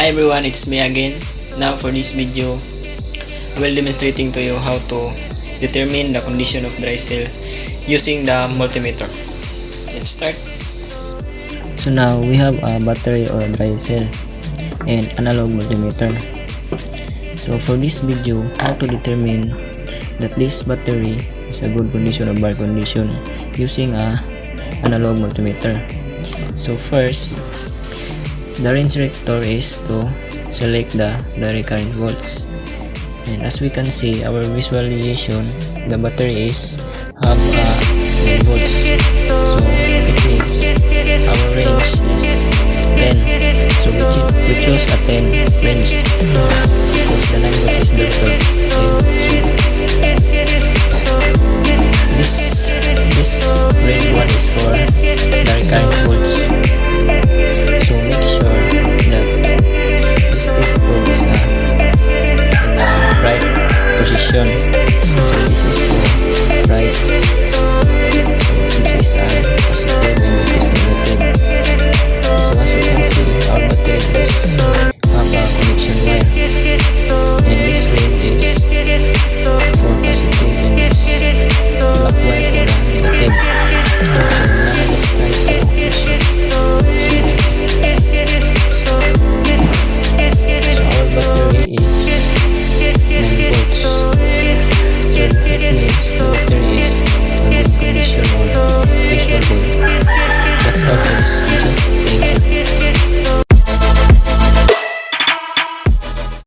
Hi everyone, it's me again. Now for this video, I will demonstrating to you how to determine the condition of dry cell using the multimeter. Let's start. So now we have a battery or a dry cell and analog multimeter. So for this video, how to determine that this battery is a good condition or bad condition using a analog multimeter. So first, the range selector is to select the direct current volts, and as we can see our visualization, the battery is have a 10 volts, so it means our range is 10, so we choose a 10 range because the 9 volts is better.